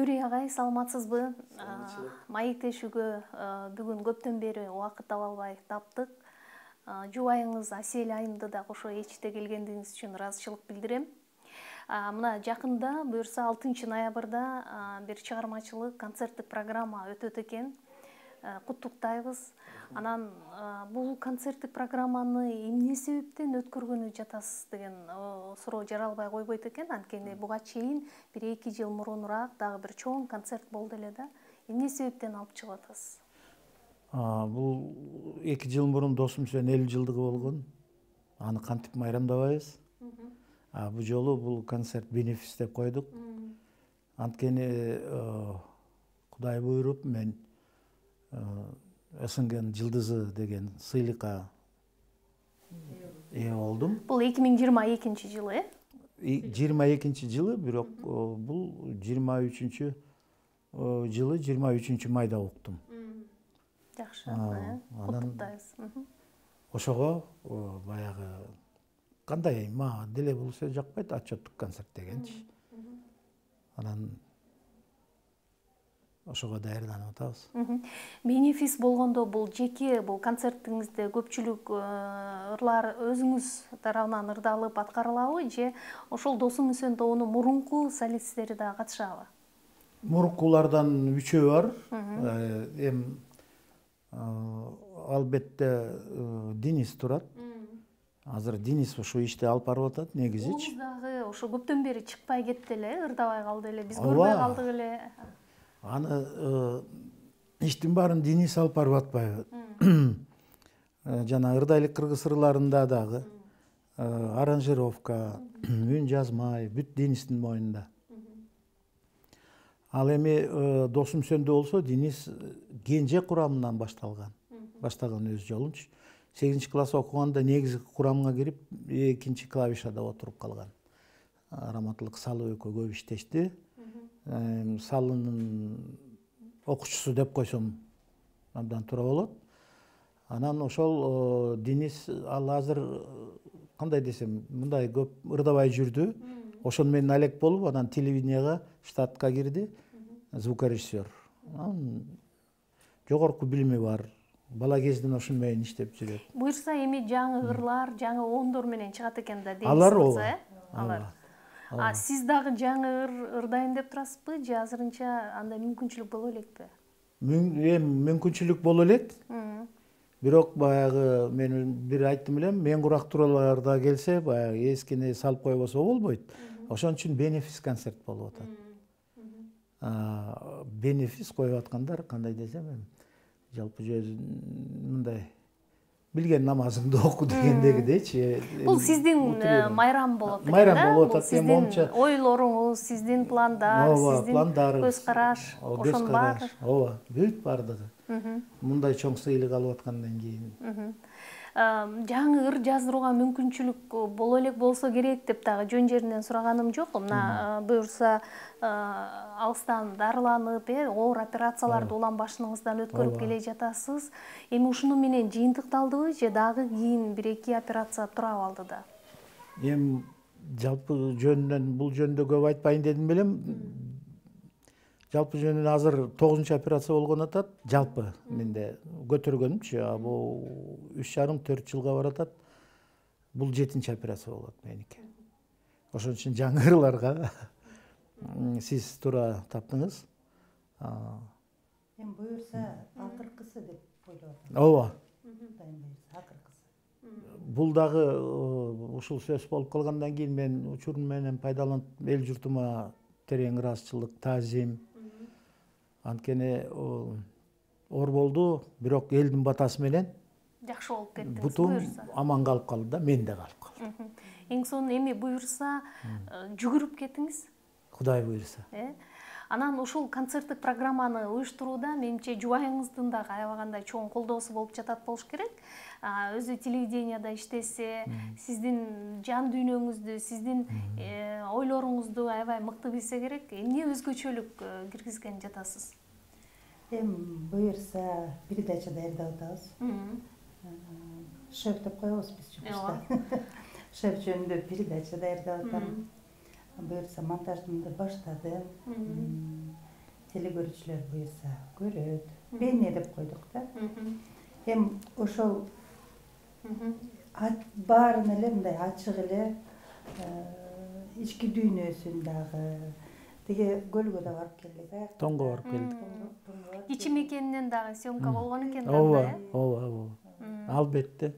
Юрий агай, саламатсызбы? Маектешүүгө бүгүн көптөн бери убакыт таба албай таптык. Жубайыңыз Асель айымды да кошо эчте келгендигиңиз үчүн ыраазычылык билдирем. Мына жакында буюрса 6 ноябрда бир чыгармачылык концерттик программа өтөт экен. Куттуктайбыз. Анан бул концерттик программаны эмне себептен өткөргөнү жатасыз деген суроо жаралбай койбойт экен. Анткени буга чейин 1-2 жыл мурунураак дагы бир чоң концерт болду эле да. Эмне себептен алып чыгып атасыз? Бул 2 жыл мурун досум менен 50 жылдыгы болгон. Аны кантип майрамдабайбыз? Бул жолу бул концерт бенефис деп койдук. Анткени Кудай буйруп мен СНГнын жылдызы деген сыйлыкка ээ болдум. Бул 2022 жылы, 22 жылы, бирок бул 23 жылы 23 майда уктум. Жакшы, куттуктайбыз. Ошого баягы кандай мага деле бул сөз жакпайт, отчеттук концерт дегенчи. Анан ошого даярданып атабыз. Бенефис болгондо бул жеке бул концертиңизде көпчүлүк ырлар өзүңүз тарабынан ырдалып аткарылабы же ошол досуңуздун тобунун мурунку солисттери да катышабы? Мурункулардан 3 бар. Албетте Денис турат. Азыр Денис ошо ишти алып барып атат негизичи. Оңуз дагы ошо көптөн бери чыкпай кетти эле, ырдабай калды эле, биз көрбөй калдык эле. Аны иштин баарын Денис алып барып атпайбы? Жана ырдайлык кыргыз ырларында дагы аранжировка, үн жазмай, бүт Денистин мойнунда. Ал эми досум сөндө болсо Денис кенже курамынан баштаган өз жолунчу. 8 класс окуганда негизги курамга кирип, 2 клавишада отуруп калган. Раматылык Салуу экөө көп иштешти. Салынын окуучусу деп койсом абдан туура болот. Анан ошол Денис ал азыр кандай десем, мындай көп ырдабай жүрдү. Ошону менен алек болуп, анан телевиденияга штатка кирди, звукорежиссер. Жогорку билими бар. Бала кезинен ошону менен иштеп жүрөт. Буюрса эми жаңы ырлар, жаңы оңдор менен чыгат экен да дейсиз. Алар ооба. Алар. Сиз дагы жаңы ырдайм деп турасызбы же азырынча андай мүмкүнчүлүк боло элекпи? Мүмкүнчүлүк боло элек. Бирок баягы мен бир айттым элем, мен курактууларда келсе, баягы эскини салып койбосо болбойт. Ошон үчүн бенефис концерт болуп атат. Бенефис коюп аткандар кандай десем, жалпы мындай билген намазыңды оку дегендегидейчи. Бул сиздин майрам болот экен да? Майрам болуп атат. Сиздин ойлоруңуз, сиздин пландар, сиздин көз караш, ошонун баары. Ооба, бүт бардыгы. Мындай чоң сыйлык алып аткандан кийин. Жаңы ыр жаздырууга мүмкүнчүлүк боло элек болсо керек деп дагы жөн жеринен сураганым жок. Мына буюрса алыстан дарыланып, оор операцияларды улам башыңыздан өткөрүп келе жатасыз. Эми ушуну менен жыйынтыкталдыбы же дагы кийин 1-2 операция тура калды да? Эми жалпы жөнүнөн бул жөнүндө көп айтпайын дедим белем. Жалпы жөнүнөн азыр 9-чу операция болгон атат. Жалпы менде көтөргөнүмчү, бул 3,5-4 жылга баратат. Бул 7-чи операция болот меники. Ошон үчүн жаңы ырларга сиз туура таптыңыз. Эми буюрса акыркысы деп ойлоп атам. Ооба. Акыркысы. Бул дагы ушул сөз болуп калгандан кийин мен учурум менен пайдаланып эл журтума терең ыраазычылык, таазим. Анткени оор болду, бирок элдин батасы менен жакшы болуп кеттиңиз. Бутум аман калып калды да, мен да калып калдым. Эң сонун эми буюрса жүгүрүп кетиңиз. Кудай буйруса. Анан ушул концерттик программаны уюштурууда менимче жубайыңыздын да аябагандай чоң колдоосу болуп жатат болуш керек. Өзү телевиденияда иштесе, сиздин жан дүйнөңүздү, сиздин ойлоруңузду аябай мыкты билсе керек. Эмне өзгөчөлүк киргизген жатасыз? Эми буюрса передача даярдап атабыз. Шеф деп коебуз биз жумушта. Шеф жөнүндө передача даярдап атам. Буюрса монтаждымды баштадым. телегөрүүчүлөр буюрса көрөт. Бейне деп койдук да. Эми ошол баарын эле мындай ачык эле ички дүйнөсүн дагы тиги көлгө да барып келдик. Тоңго барып келдик. Ичи мекенинен дагы съемка болгон экен да. Ооба, ооба. Албетте.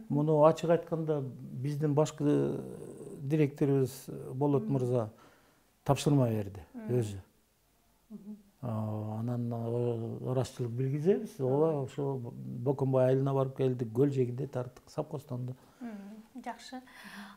Муну ачык айтканда биздин башкы директорубуз Болот мырза тапшырма берди өзү. Анан ырашчылык билгизебиз. Ооба, ошо Бокомбай айылына барып келдик, көл жээгинде тарттык, Сапкостонду. Жакшы.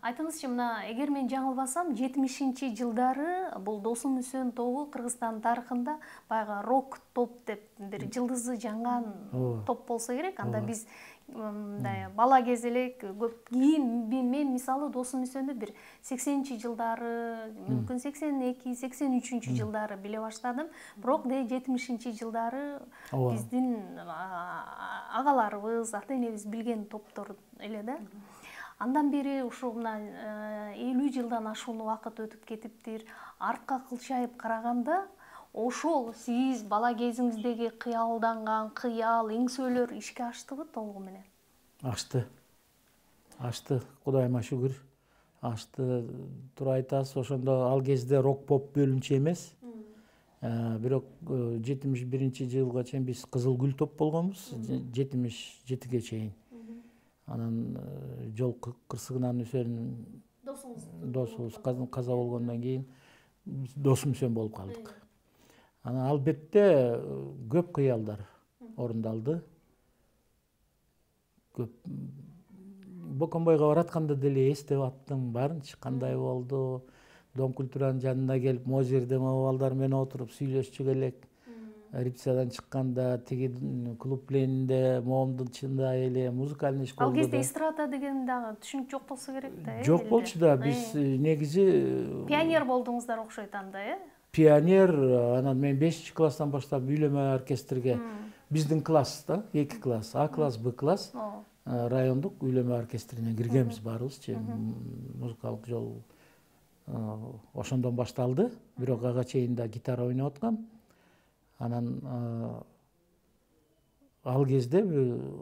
Айтыңызчы, мына эгер мен жаңылбасам, 70-жылдары бул Досум Үсөн тобу Кыргызстан тарыхында баягы рок топ деп бир жылдызы жанган топ болсо керек. Анда биз мындай бала кез эле көп кийин мен мисалы Досум Үсөндү бир 80-жылдары, мүмкүн 82-83 жылдары биле баштадым. Бирок 70-жылдары биздин агаларыбыз, ата энебиз билген топтор эле да. Андан бери ушул мына 50 жылдан ашуун убакыт өтүп кетиптир. Артка кылчайып караганда, ошол сиз бала кезиңиздеги кыялданган кыял, эңсөлөр ишке аштыбы толугу менен? Ашты. Кудайыма шүгүр. Ашты. Туура айтасыз, ошондо ал кезде рок-поп бөлүнчү эмес. Бирок 71-жылга чейин биз Кызыл Гүл топ болгонбуз, 77-ге чейин. Анан жол кырсыгынан Үсөн досубуз каза болгондон кийин Досум Үсөн болуп калдык. Анан албетте көп кыялдар орундалды. Көп Бокомбайга баратканда деле эстеп аттым баарынчы, кандай болду. Дом культуранын жанына келип, могу жерде балдар менен отуруп сүйлөшчү элек. Репетициядан чыкканда тиги клуб пленинде моомдучундай эле музыкальный школада. Ал кезде эстрада деген дагы түшүнүк жок болсо керек да. Жок болчу да, биз негизи пионер болдуңуздар окшойт анда, Пионер, анан мен 5-класстан баштап үйлөмө оркестрге, биздин класс да, 2 класс, А класс, Б класс, райондук үйлөмө оркестрине киргенбиз баарыбызчы. Музыкалык жол ошондон башталды. Бирок ага чейин да гитара ойноп аткам. Анан ал кезде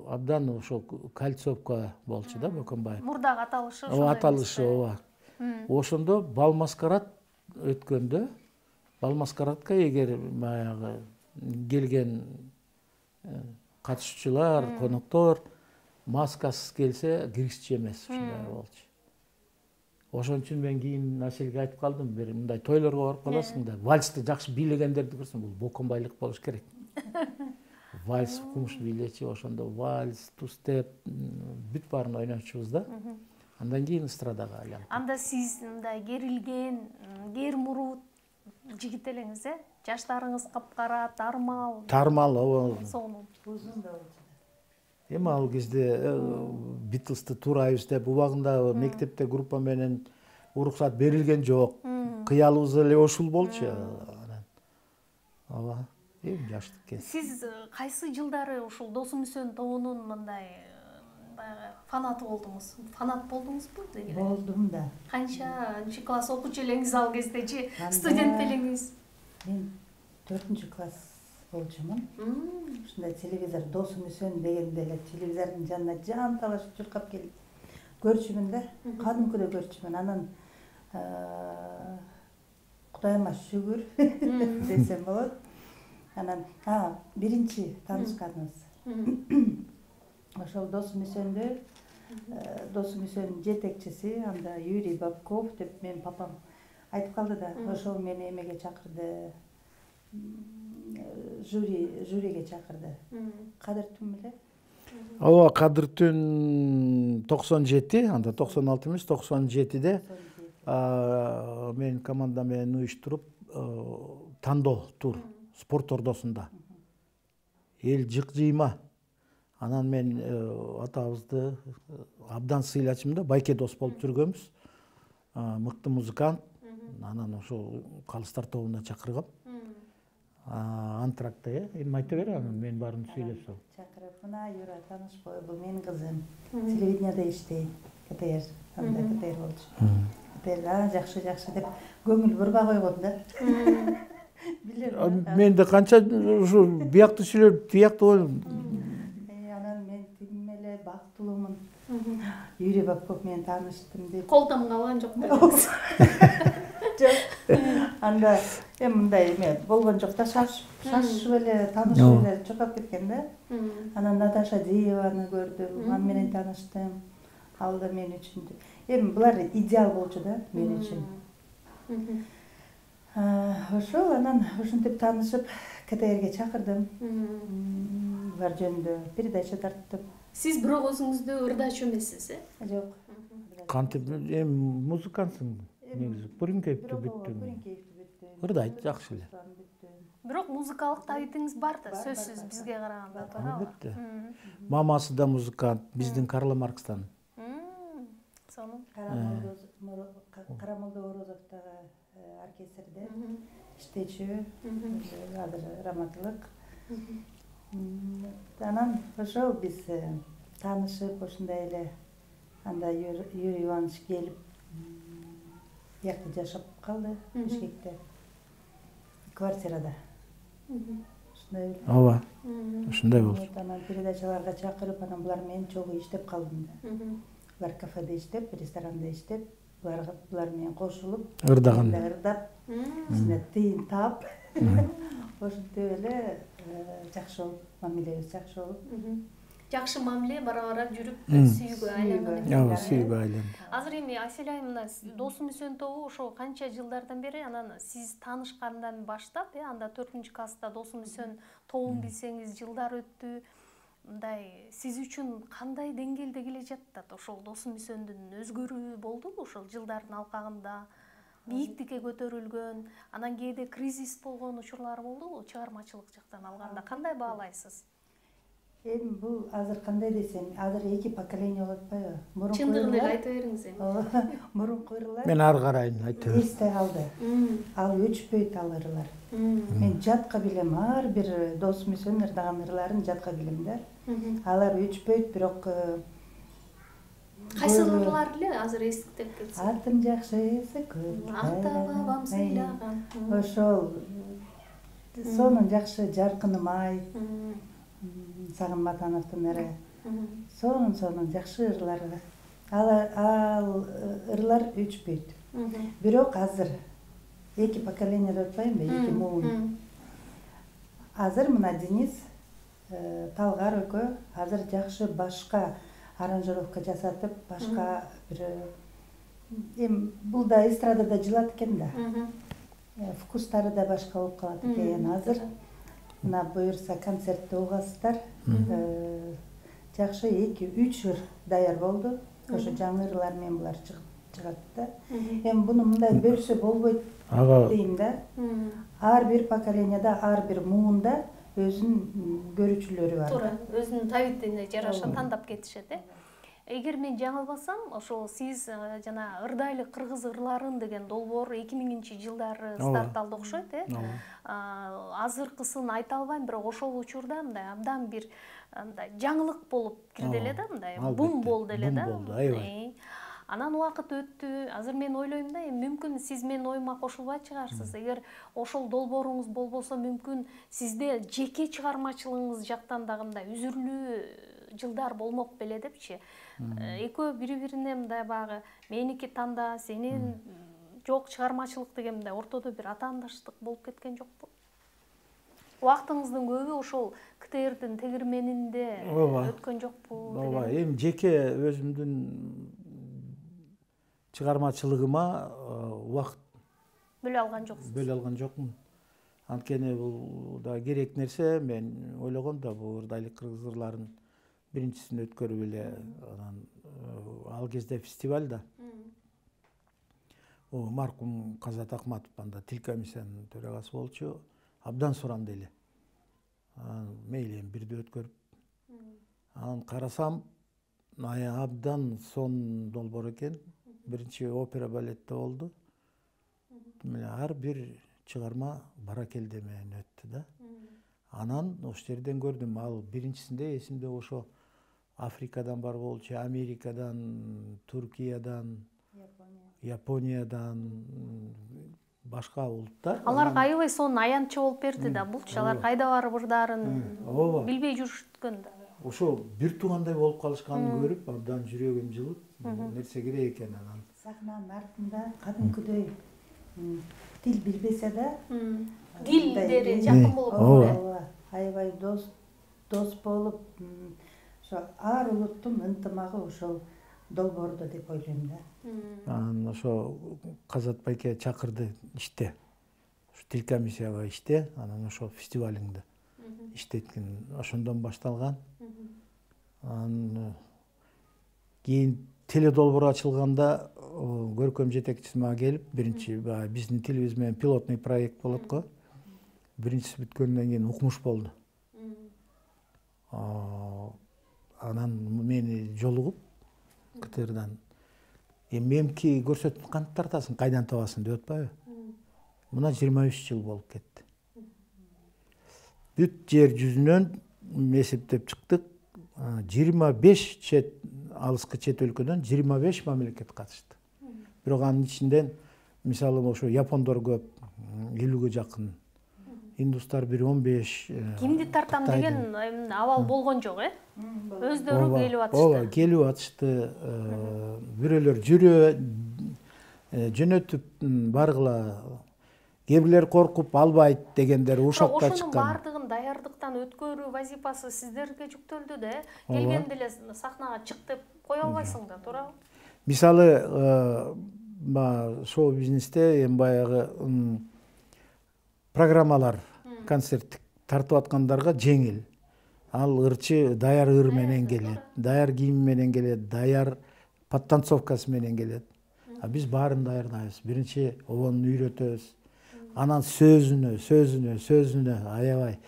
абдан ошо Кольцовка болчу да Бокомбаев. Мурдагы аталышы ошондой. Аталышы ооба. Ошондо бал маскарад өткөндө, бал маскарадка эгер баягы келген катышуучулар, коноктор маскасыз келсе киргизчү эмес, ушундай болчу. Ошон үчүн мен кийин Аселге айтып калдым, бир мындай тойлорго барып каласың да, вальсти жакшы бийлегендерди көрсөң, бул Бокомбайлык болуш керек. Вальс кумуш бийлечи, ошондо вальс, тустеп, бүт баарын ойночубуз да. Андан кийин эстрадага айланып. Анда сиз мындай керилген, кер мурут жигит элеңиз, жаштарыңыз капкара, тармал. Тармал, ооба. Сонун. Узун да болчу. Эми ал кезде Битлсты туурайбыз деп убагында мектепте группа менен уруксат берилген жок. Кыялыбыз эле ушул болчу. Ооба, эми жаштык кез. Сиз кайсы жылдары ушул Досум Үсөн тобунун мындай баягы фанаты болдуңуз? Фанат болдуңузбу деги? Болдум да. Канчанчы класс окуучу элеңиз ал кездечи? Студент белеңиз? Мен 4-класс болчумун. Ушундай телевизор Досум Үсөн дегенде эле телевизордун жанына жан талашып чуркап келип көрчүмүн да. Кадимкидей көрчүмүн. Анан Кудайыма шүгүр десем болот. Анан биринчи таанышканыбыз. Ошол Досум Үсөндө Досум Үсөнүн жетекчиси, анда Юрий Бабков деп менин папам айтып калды да, ошол мени эмеге чакырды. Жюриге чакырды. Кадыр түн беле? Ооба, Кадыр түн 97, анда 96 эмес, 97де мен команда менен уюштуруп тандоо тур спорт ордосунда. Эл жык-жыйма. Анан мен атабызды абдан сыйлачым да, байке дос болуп жүргөнбүз. Мыкты музыкант. Анан ошол калыстар тобуна чакыргам. Антракта, эми айта бер, анан мен баарын сүйлөп сол. Чакырып, мына Юра таанышпой, бул менин кызым. Телевиденияда иштейт. КТР, анда КТР болчу. КТР, жакшы деп көңүл бурбай койгон да. билем. Менде канча ушу биякты сүйлөп тиякты болдум. Анан мен тим эле бактылуумун. Юрий Бабков менен тааныштым деп. Кол тамга алган жок белеңиз. Жок. Анда мындай эме болгон жок да, шашып эле таанышып эле чуркап кеткен да. Анан Наташа Дееваны көрдүм, аны менен тааныштым. Ал да мен үчүн булар идеал болчу да мен үчүн. Ошол анан ушинтип таанышып КТРге чакырдым. Булар жөнүндө передача тарттым. Сиз бирок өзүңүздү ырдачу эмессиз, Жок. Кантип музыкантсың негизи. Пуринкеевди бүттүм. Ырдайт жакшы эле. Бирок музыкалык табитиңиз бар да, сөзсүз бизге караганда, туура. Албетте. Мамасы да музыкант, биздин Карла Маркстан. Сонун. Карамолдо Орозовдогу оркестрде иштечү, азыр раматылык. Анан ошол биз таанышып, ошондой эле анда Юрий Иванович келип биякта жашап калды, Бишкекте. Квартирада. Ошондой эле. Ооба. Ошондой болчу. Анан передачаларга чакырып, анан булар менен чогуу иштеп калдым да. Булар кафеде иштеп, ресторанда иштеп, булар менен кошулуп, Ырдаган. Ырдап, ичине тыйын таап, ошентип эле жакшы болуп, мамилебиз жакшы болуп. Жакшы мамиле бара-бара жүрүп сүйүүгө айланган экен. Ооба, сүйүүгө айланды. Азыр эми Асель айымына Досум Үсөн тобу ошо канча жылдардан бери, анан сиз таанышкандан баштап, анда 4-класста Досум Үсөн тобун билсеңиз, жылдар өттү. Мындай сиз үчүн кандай деңгээлде келе жатат ошол Досум Үсөндүн өзгөрүү болдубу ошол жылдардын алкагында? Бийиктикке көтөрүлгөн, анан кээде кризис болгон учурлар болдубу чыгармачылык жактан алганда? Кандай баалайсыз? Эми бул азыр кандай десем, азыр эки поколение болуп атпайбы? Чындыгын эле айта бериңиз эми. Мурунку ырлар Мен ары карайын айтып. эсте калды. Ал өчпөйт ал ырлар. Мен жатка билем, ар бир Досум Үсөн ырдаган ырларын жатка билем да. Алар өчпөйт, бирок Кайсы ырлар эле азыр эстеп кетсин? Атын жакшысы көп. Ата бабам сыйлаган. Ошол сонун жакшы жаркыным ай. Сагын Матановдун ыры. Сонун жакшы ырлар. Ал ырлар өчпөйт. Бирок азыр эки поколение деп атпаймынбы, эки муун. Азыр мына Денис Талгар экөө азыр жакшы башка аранжировка жасатып, башка бир эми бул да эстрадада жылат экен да. Вкустары да башка болуп калат экен азыр. Мына буюрса концертте угасыздар. Жакшы 2-3 ыр даяр болду. Ошо жаңы ырлар менен булар чыгат да. Эми буну мындай бөлсө болбойт дейм да. Ар бир поколениеда, ар бир муунда өзүнүн көрүүчүлөрү бар. Туура, өзүнүн табитине жараша тандап кетишет, Эгер мен жаңылбасам, ошол сиз жана ырдайлы кыргыз ырларын деген долбоор 2000-жылдары старт алды окшойт, Азыркысын айта албайм, бирок ошол учурда мындай абдан бир жаңылык болуп кирди эле да, мындай бум болду эле да. Анан убакыт өттү. Азыр мен ойлойм да, мүмкүн сиз менин оюма кошулбай чыгарсыз. Эгер ошол долбооруңуз болбосо, мүмкүн сизде жеке чыгармачылыгыңыз жактан дагы мындай үзүрлүү жылдар болмок беле депчи. Экөө бири-бирине мындай багы меники танда, сенин жок чыгармачылык деген мындай ортодо бир атаандаштык болуп кеткен жокпу? Убактыңыздын көбү ошол КТРдин тегирменинде өткөн жокпу? Ооба, эми жеке өзүмдүн чыгармачылыгыма убакыт бөлө алган жоксуз. Бөлө алган жокмун. Анткени бул да керек нерсе. Мен ойлогом да бул ырдайлык кыргыз ырларын биринчисин өткөрүп эле, анан ал кезде фестивалда маркум Казат Акматов анда тил комиссиянын төрагасы болчу. Абдан суранды эле. Мейли бирди өткөрүп. Анан карасам, абдан сонун долбоор экен. Биринчи опера балетте болду. Ар бир чыгарма баракелде менен өттү да. Анан ошол жерден көрдүм, ал биринчисинде эсимде ошо Африкадан бар болчу, Америкадан, Туркиядан, Япониядан башка улуттар. Аларга аябай сонун аянтчы болуп берди да. Булчу алар кайда барып ырдарын билбей жүрүшкөн да. Ошо бир туугандай болуп калышканын көрүп, абдан жүрөгүм жылып, нерсе керек экен анан. Сахнанын артында кадимкидей тил билбесе да, Дилдери жакын болуп. ооба, аябай дос болуп, ошо ар улуттун ынтымагы ошол долбоордо деп ойлойм да. Анан ошо Казат байке чакырды иште. Ушу тил комиссияга иште, анан ошо фестивалиңди иштеткин. Ошондон башталган. Анан кийин теледолбоор ачылганда көркөм жетекчиси мага келип, биринчи биздин тилибиз менен пилотный проект болот го. Биринчиси бүткөндөн кийин укмуш болду. Анан мени жолугуп КТРдан эмки көрсөтүп кантип тартасың, кайдан табасың деп атпайбы? Мына 23 жыл болуп кетти. Бүт жер жүзүнөн эсептеп чыктык. 25 чет алыскы чет өлкөдөн 25 мамлекет катышты. Бирок анын ичинден мисалы ошо япондор көп, 50ге жакын. Индустар 15. Кимди тартам деген абал болгон жок, Өздөрү келип атышты. Ооба, келип атышты. Бирөөлөр жүрө жөнөтүп баргыла. Кээ бирлер коркуп албайт дегендер ушакка чыккан. Ошонун баардыгын даярдыктан өткөрүү вазифасы сиздерге жүктөлдү да. Келгенде эле сахнага чык деп кое албайсың да, туурабы? Мисалы, шоу бизнесте эми баягы программалар, концерттик тартып аткандарга жеңил. Ал ырчы даяр ыр менен келет, даяр кийим менен келет, даяр подтанцовкасы менен келет. Биз баарын даярдайбыз. Биринчи обонун үйрөтөбүз. Анан сөзүнө аябай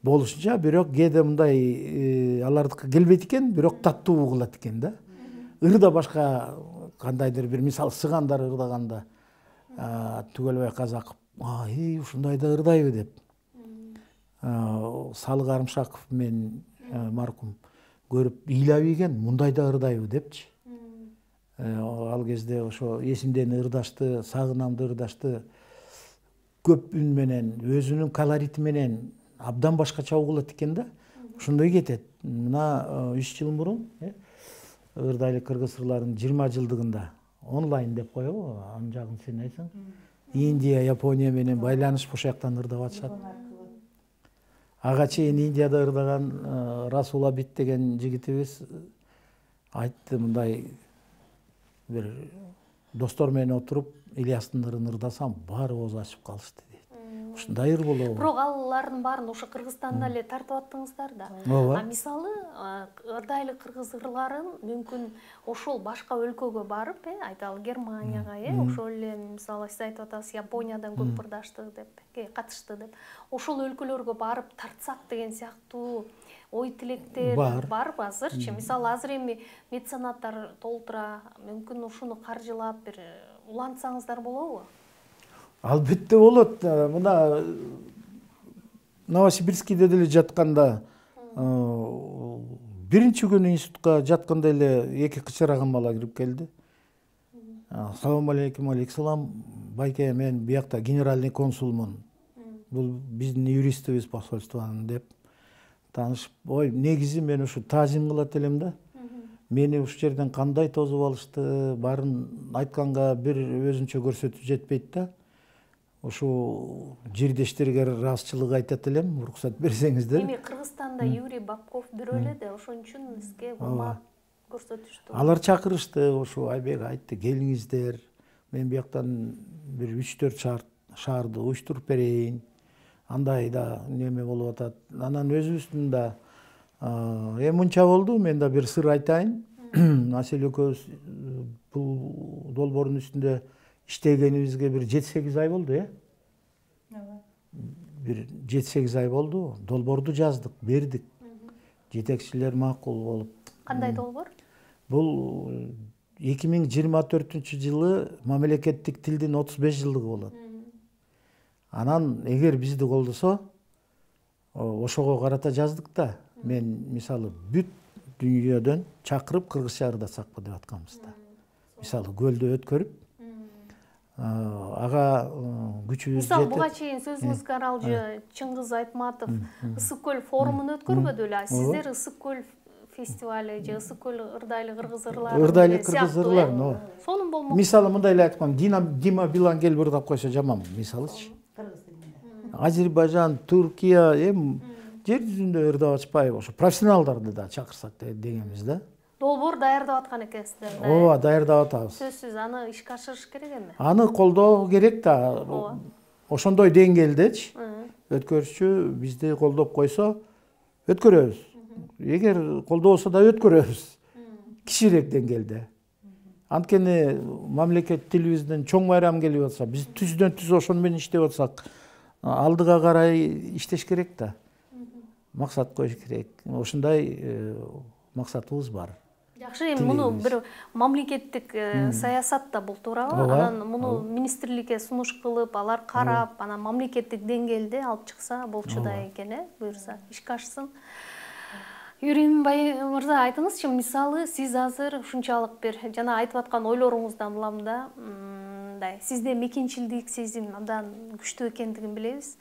болушунча, бирок кээде мындай алардыкы келбейт экен, бирок таттуу угулат экен да. Ырда башка кандайдыр бир мисал сыгандар ырдаганда Түгөлбай Казаков ушундай да ырдайбы деп. Салык Арымшаков мен маркум көрүп ыйлап ийген, мындай да ырдайбы депчи. Ал кезде ошо эсимдени ырдашты, сагынамды ырдашты. Көп үн менен, өзүнүн колорити менен абдан башкача угулат экен да. Ошондой кетет. Мына 3 жыл мурун ырдайлы кыргыз ырларынын 20 жылдыгында онлайн деп коебу, анын жагын сен айтсаң. Индия, Япония менен байланыш ошояктан ырдап атышат. Ага чейин Индияда ырдаган Расул Абид деген жигитибиз айтты, мындай бир достор менен отуруп Ильястын ырын ырдасам баары ооз ачып калышты дейт. Ушундай ыр болобу? Бирок алардын баарын ошо Кыргызстандан эле тартып аттыңыздар да. Мисалы ырдайлы кыргыз ырларын мүмкүн ошол башка өлкөгө барып, айталы Германияга, ошол эле мисалы сиз айтып атасыз Япониядан көп ырдашты деп, катышты деп. Ошол өлкөлөргө барып тартсак деген сыяктуу ой тилектер барбы азырчы? Мисалы азыр эми меценаттар толтура, мүмкүн ушуну каржылап бир улантсаңыздар болобу? Албетте болот. Мына Новосибирскийде деле жатканда биринчи күнү институтка жатканда эле эки кычыраган бала кирип келди. Салам алейкум, алейкум, байке, мен биякта генеральный консулмун. Бул биздин юристибиз посольствонун деп таанышып, ой, негизи мен ушу таазим кылат элем да. Мени ушул жерден кандай тосуп алышты, баарын айтканга бир өзүнчө көрсөтүп жетпейт да. Ошо жердештерге ыраазычылык айтат элем, уруксат берсеңиздер. Эми Кыргызстанда Юрий Бабков бирөө эле да, ошон үчүн сизге урмат көрсөтүштү. Алар чакырышты, ошо Айбек айтты, келиңиздер. Мен бияктан бир 3-4 шаарды уюштуруп берейин. Андай да неме болуп атат. Анан өзүбүздүн да мынча болду, мен да бир сыр айтайын. Асель экөөбүз бул долбоордун үстүндө иштегенибизге бир 7-8 ай болду, бир 7-8 ай болду. Долбоорду жаздык, бердик. Жетекчилер макул болуп. Кандай долбоор? Бул 2024 мамлекеттик тилдин 35 жылдыгы болот. Анан эгер бизди колдосо, ошого карата жаздык да. Мен мисалы бүт дүйнөдөн чакырып кыргызча ырдасакпы деп атканбыз да. Мисалы көлдө өткөрүп, ага күчүбүз мисалы жетет. буга чейин сөзүңүз каралжы Чыңгыз Айтматов Ысык көл форумун өткөрбөдү беле? Сиздер Ысык көл фестивали же Ысык көл ырдайлы кыргыз ырлары Ырдайлы кыргыз ырларын, сонун болмок. мисалы мындай эле айткам, Дима Билан келип ырдап койсо жаманбы, мисалычы. Кыргыз тилинде. Азербайжан, Түркия, жер жүзүндө ырдап атышпайбы, ошо профессионалдарды да чакырсак дегенбиз да. Долбоор даярдап аткан экенсиздер да. Ооба, даярдап атабыз. Сөзсүз аны ишке ашырыш керек эми. Аны колдоо керек да. Ошондой деңгээлдечи өткөрүшчү бизди колдоп койсо өткөрөбүз. Эгер колдобосо да өткөрөбүз. Кичирээк деңгээлде. Анткени мамлекет тилибизден чоң байрам келип атса, биз түздөн түз ошону менен иштеп атсак, алдыга карай иштеш керек да. Максат коюш керек. Ошондой максатыбыз бар. Жакшы, эми муну бир мамлекеттик саясатта бул туурабы? Анан муну министрликке сунуш кылып, алар карап, анан мамлекеттик деңгээлде алып чыкса болчу да экен, буюрса, ишке ашсын. Юрий мырза, айтыңызчы, мисалы сиз азыр ушунчалык бир жана айтып аткан ойлоруңуздан улам да, сизде мекенчилдик сезим абдан күчтүү экендигин билебиз.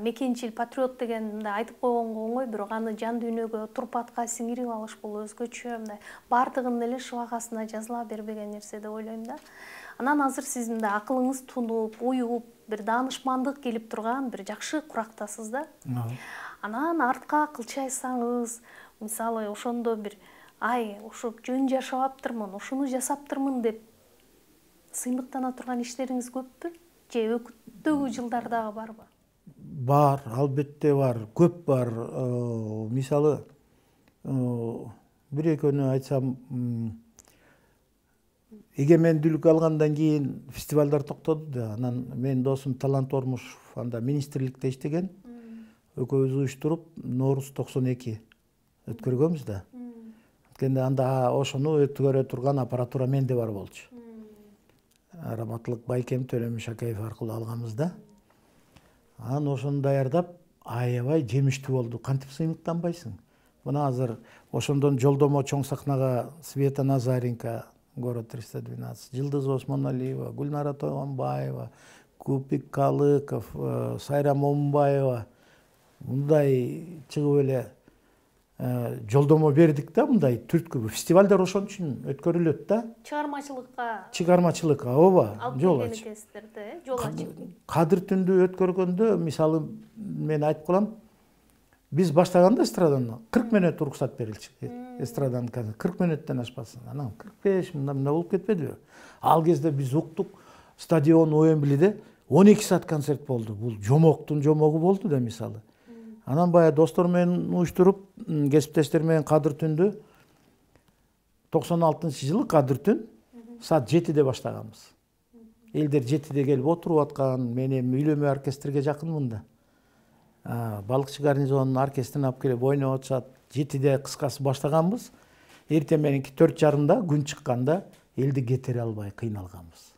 Мекенчил, патриот деген мындай айтып койгонго оңой, бирок аны жан дүйнөгө, турпатка сиңирип алыш бул өзгөчө, мындай баардыгынын эле шыбагасына жазыла бербеген нерсе деп ойлойм да. Анан азыр сиз мындай акылыңыз тунуп, уюп, бир даанышмандык келип турган бир жакшы курактасыз да. Анан артка кылчайсаңыз, мисалы ошондо бир ушу жөн жашаптырмын, ушуну жасаптырмын деп сыймыктана турган иштериңиз көппү? Же өкүттөгү жылдардагы барбы? Бар, албетте бар, көп бар. Мисалы бир экөөнү айтсам, эгемендүүлүк алгандан кийин фестивалдар токтоду да. Анан менин досум Талант Ормушев анда министрликте иштеген. Экөөбүз уюштуруп Нооруз 92 өткөргөнбүз да. Анткени анда ошону өткөрө турган аппаратура менде бар болчу. Раматылык Байкем Төлөмүш Шакеев аркылуу алганбыз да. Анан ошону даярдап, аябай жемиштүү болду. Кантип сыймыктанбайсың? Мына азыр ошондон жолдомо чоң сахнага Света Назаренко, город 312, Жылдыз Осмоналиева, Гүлнара Тойгонбаева, Купик Калыков, Сайра Момунбаева мындай чыгып эле жолдомо бердик да, мындай түрткү. Фестивалдар ошон үчүн өткөрүлөт да. Чыгармачылыкка, ооба, жол ачып. Кадыр түндү өткөргөндө, мисалы мен айтып калам, биз баштаганда эстраданы 40 мүнөт уруксат берилчү. Эстраданы 40 мүнөттөн ашпасын. Анан 45 мындай болуп кетпедиби? Ал кезде биз уктук, стадион Уэмблиде 12 саат концерт болду. Бул жомоктун жомогу болду да, мисалы. Анан бая достор менен уюштуруп, кесиптештер менен Кадыр түндү 96-жылы Кадыр түн саат 7-де баштаганбыз. Элдер 7-де келип отуруп аткан, мен эми үйлөмө оркестрге жакынмын да. Балыкчы гарнизонунун оркестрин алып келип ойноп атышат. 7-де кыскасы баштаганбыз. Эртең мененки 4:30 күн чыкканда элди кетире албай кыйналганбыз.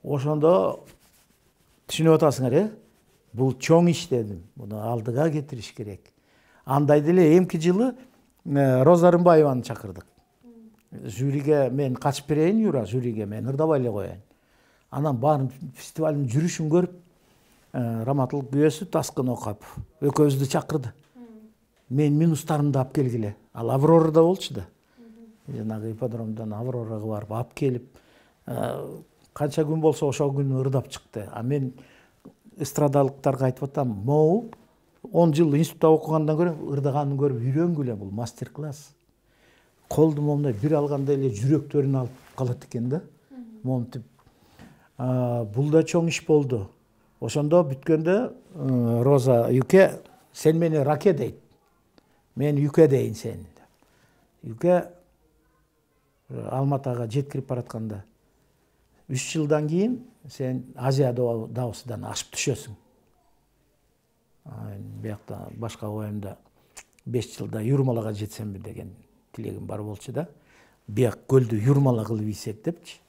Ошондо түшүнүп атасыңар, бул чоң иш дедим. Муну алдыга кетириш керек. Андай деле эмки жылы Роза Рымбаеваны чакырдык. Жюриге мен качып берейин, Юра, жюриге мен ырдабай эле коеюн. Анан баарын фестивалдын жүрүшүн көрүп, Раматылык күйөөсү Таскын Окапов экөөбүздү чакырды. Мен минустарымды алып келгиле. Ал Аврорада болчу да. Жанагы ипподромдон Аврорага барып алып келип, канча күн болсо ошол күнү ырдап чыкты. А мен эстрадалыктарга айтып атам, могу 10 жыл институтта окугандан көрө ырдаганын көрүп үйрөнгүлө, бул мастер-класс. Колду момундай бир алганда эле жүрөктөрүн алып калат экен да. Момунтип. Бул да чоң иш болду. Ошондо бүткөндө Роза Юке, сен мени Раке дейт. Мен Юке дейин сени. Юке Алматыга жеткирип баратканда 3 жылдан кийин сен Азия дабысынан ашып түшөсүң. Биякта башка оюмда 5 жылда Юрмалага жетсемби деген тилегим бар болчу да. Бияк көлдү Юрмала кылып ийсек депчи.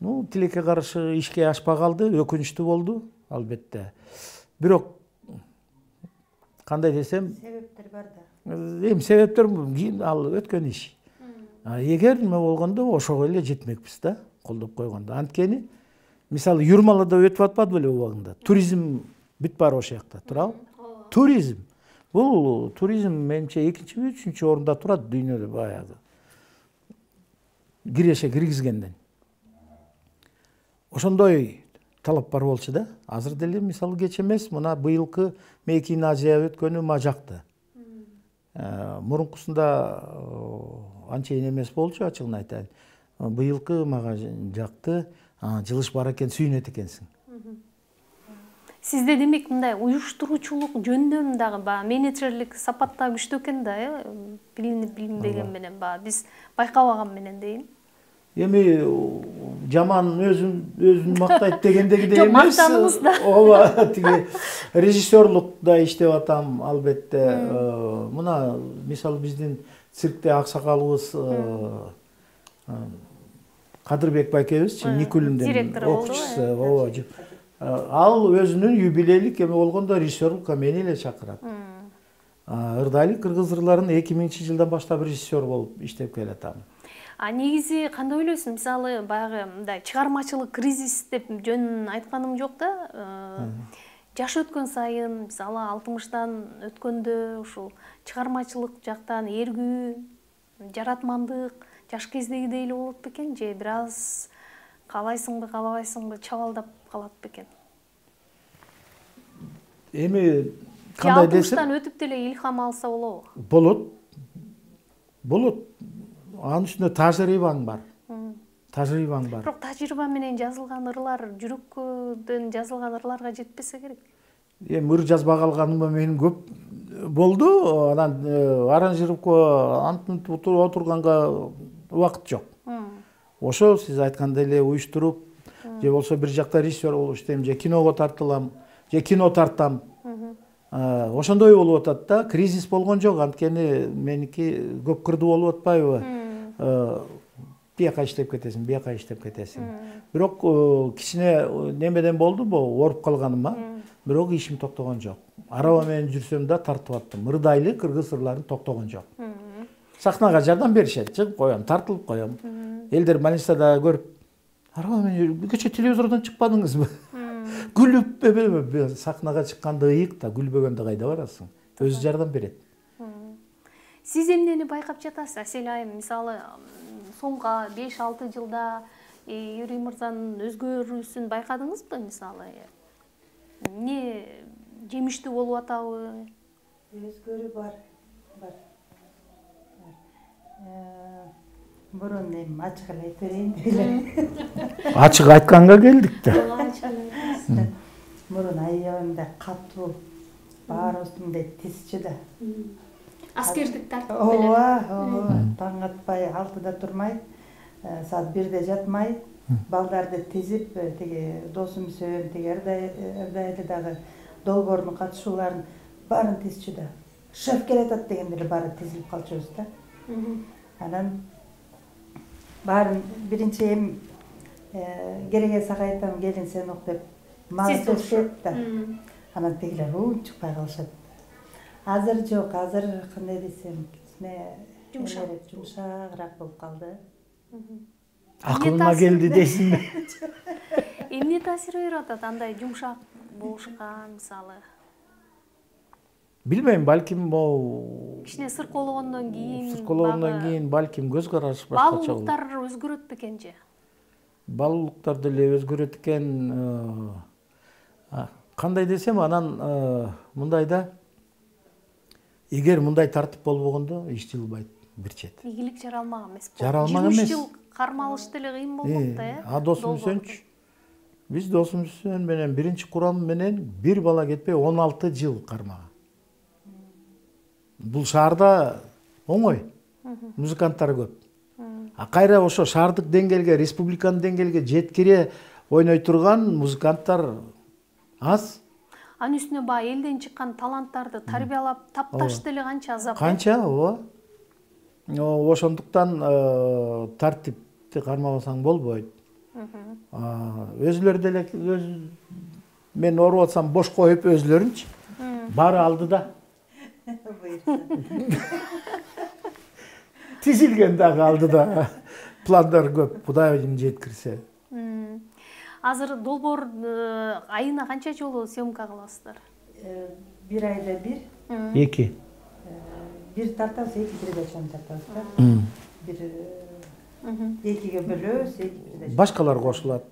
Тилекке каршы ишке ашпай калды, өкүнүчтүү болду, албетте. Бирок кандай десем, себептер бар да. Эми себептер ал өткөн иш. Эгер неме болгондо ошого эле жетмекпиз да, колдоп койгондо. Анткени мисалы Юрмалада өтүп атпады беле убагында. Туризм бүт баары ошол жакта турабы? Туризм. Бул туризм менимче экинчи, үчүнчү орунда турат дүйнөдө баягы. Киреше киргизгенден. Ошондой талап бар болчу да. Азыр деле мисалы кеч эмес, мына быйылкы Мейкин Азия өткөнү ма жакты. Мурункусунда анчейин эмес болчу, ачыгын айтайын. Быйылкы мага жакты, жылыш бар экен, сүйүнөт экенсиң. Сизде демек мындай уюштуруучулук жөнүндө дагы баягы менеджерлик сапатта күчтүү экен да, билинип билинбеген менен баягы биз байкабаган менен дейин. Эми жаман өзүн мактайт дегендегидей эмес. Жок, мактаныңыз да. Ооба, тиги режиссерлукта иштеп атам, албетте. Мына мисалы биздин циркте аксакалыбыз Кадырбек байкебизчи, Никулиндин окуучусу, ооба. Ал өзүнүн юбилейлик эме болгондо режиссерлукка мени эле чакырат. Ырдайли кыргыз ырларын 2000-жылдан баштап режиссер болуп иштеп келатам. Негизи кандай ойлойсуң? Мисалы баягы мындай чыгармачылык кризис деп жөнүн айтканым жок да. Жаш өткөн сайын, мисалы 60-тан өткөндө ушул чыгармачылык жактан эргүү, жаратмандык жаш кездегидей эле болот бекен же бир аз каалайсыңбы, каалабайсыңбы чабалдап калат бекен? Эми кандай десем, 60-тан өтүп деле илхам алса болобу? Болот. Анын үстүнө тажрыйбаң бар. Бирок тажрыйба менен жазылган ырлар жүрөккөдөн жазылган ырларга жетпесе керек. Эми ыр жазбай калганым менин көп болду. Анан аранжировка антынып отурганга убакыт жок. Ошо сиз айткандай эле уюштуруп, же болсо бир жакта режиссер болуп иштейм, же киного тартылам, же кино тартам. Ошондой болуп атат да, кризис болгон жок, анткени меники көп кырдуу болуп атпайбы? Бияка иштеп кетесиң, бияка иштеп кетесиң. Бирок кичине немеден болдубу, ооруп калганыма, бирок ишим токтогон жок. Араба менен жүрсөм да тартып аттым. Ырдайли кыргыз ырларын токтогон жок. Сахнага жардам беришет, чыгып коем, тартылып коем. Элдер больницада көрүп, араба менен кече телевизордон чыкпадыңызбы? Күлүп, сахнага чыкканда ыйык да, күлбөгөндө кайда барасың? Өзү жардам берет. Сиз эмнени байкап жатасыз, Асель айым? Мисалы, соңку 5-6 жылда Юрий мырзанын өзгөрүүсүн байкадыңызбы, мисалы? Эмне жемиштүү болуп атабы? Өзгөрүү бар. Мурун эми ачык эле айта берейин деле. Ачык айтканга келдик да. Мурун аябымда катуу, баарыбыз мындай тизчи да. Аскердик тартып беле. Ооба, таң атпай, 6-да турмай, саат 1-де жатмай, балдарды тизип, тиги досумсөөн, тиги ырдайлы дагы долбоордун катышууларын баарын тизчи да. Шеф келатат дегенде эле баары тизилип калчубуз да. Анан баарын биринчи эми кереге сага айтам, келин сен ук деп мага сөзсөп да. Анан тигилер чыкпай калышат. Азыр жок, азыр кандай десем, кичине жумшагыраак болуп калды. Акылыма келди дейсиңби? Эмне таасир берип атат андай жумшак болушка, мисалы? Билбейм, балким могу Кичине сыркоологондон кийин балким көз караш башкача болот. Баалуулуктар өзгөрөт бекен же? Баалуулуктар деле өзгөрөт экен. Кандай десем, анан мындай да, эгер мындай тартип болбогондо иш жылбайт бир чет. Ийгилик жаралмак эмес болот. Жаралмак эмес. 20 жыл кармалыш деле кыйын болмок да, Досумсөнчү. Биз досумсөн менен биринчи курам менен бир бала кетпей 16 жыл кармаган. Бул шаарда оңой. Музыканттар көп. Кайра ошо шаардык деңгээлге, республиканын деңгээлге жеткире ойной турган музыканттар аз. Анын үстүнө баягы элден чыккан таланттарды тарбиялап тапташ деле канча азап. Канча, ооба. Ошондуктан тартипти кармабасаң болбойт. Өзүлөрү деле мен ооруп атсам бош коюп өзүлөрүнчү. Баары алдыда. Тизилген дагы алдыда. Пландар көп, Кудайым жеткирсе. Азыр долбоор айына канча жолу съемка кыласыздар? Бир айда бир. Эки. Бир тартабыз, эки передачаны тартабыз да. Бир экиге бөлөбүз, эки передача. Башкалар кошулат.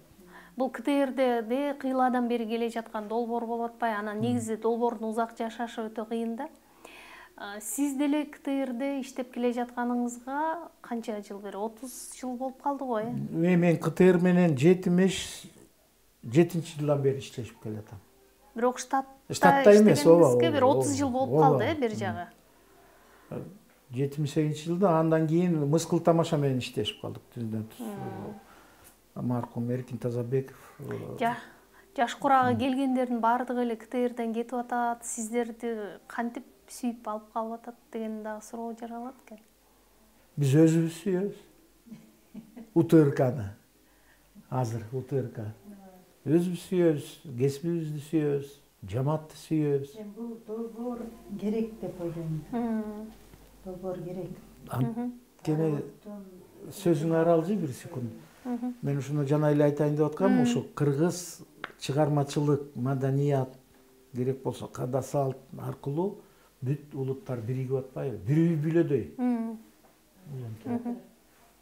Бул КТРде кыйладан бери келе жаткан долбоор болуп атпайбы? Анан негизи долбоордун узак жашашы өтө кыйын да. Сиз деле КТРде иштеп келе жатканыңызга канча жыл бери? 30 жыл болуп калды го, Мен КТР менен 7-жылдан бери иштешип келатам. Бирок Штатта эмес, ооба. Бир 30 жыл болуп калды, бир жагы. 78-жылда андан кийин Мыскыл тамаша менен иштешип калдык. Маркум Эркин Тазабеков. Жаш курагы келгендердин баардыгы эле КТРден кетип атат. Сиздерди кантип сүйүп алып калып атат деген дагы суроо жаралат экен. Биз өзүбүз сүйөбүз. УТРКны. Азыр УТРК. Өзүбүз сүйөбүз, кесибибизди сүйөбүз, жамаатты сүйөбүз. Бул долбоор керек деп ойлойм. Долбоор керек. Анткени сөзүң аралжы бир секунд. Мен ушуну жана эле айтайын деп аткам, ушу кыргыз чыгармачылык, маданият керек болсо када салт аркылуу бүт улуттар биригип атпайбы? Бир үй бүлөдөй.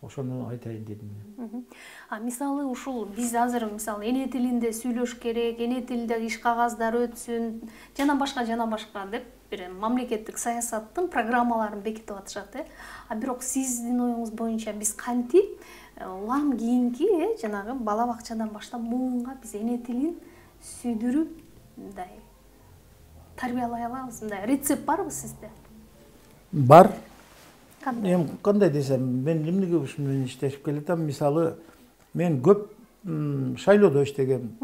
Ошону айтайын дедим. Мисалы ушул биз азыр мисалы эне тилинде сүйлөш керек, эне тилинде иш кагаздар өтсүн, жана башка деп бир мамлекеттик саясаттын программаларын бекитип атышат, бирок сиздин оюңуз боюнча биз кантип улам кийинки жанагы бала бакчадан баштап муунга биз эне тилин сүйдүрүп мындай тарбиялай алабыз? Мындай рецепт барбы сизде? Бар. Кандай десем, мен эмнеге ушуну менен иштешип келатам? Мисалы, мен көп шайлоодо иштегем,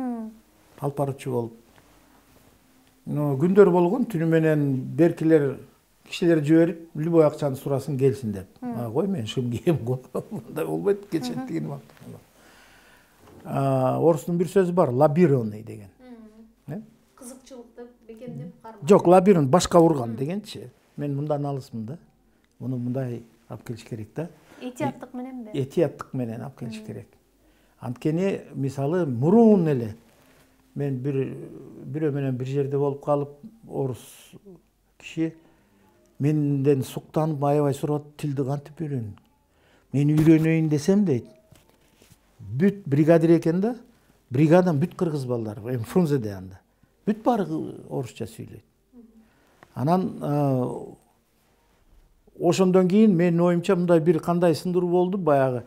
алып баруучу болуп. Күндөр болгон, түнү менен беркилер кишилер жиберип, любой акчаны сурасын келсин деп. Кой, мен шым кийем го. Мындай болбойт, кечеттигин вакыт. Орустун бир сөзү бар, лабироны деген. Кызыкчылык деп бекемдеп кармак. Жок, лабирон башка урган дегенчи. Мен мындан алысмын да. Муну мындай алып келиш керек да. Этияттык мененби? Этияттык менен алып келиш керек. Анткени мисалы мурун эле мен бирөө менен бир жерде болуп калып, орус киши менден суктанып аябай сурап, тилди кантип үйрөнүң? Мен үйрөнөйүн десем дейт. Бүт бригадир экен да. Бригадан бүт кыргыз балдар, Фрунзеде анда. Бүт баары орусча сүйлөйт. Анан ошондон кийин менин оюмча мындай бир кандай сындыруу болду, баягы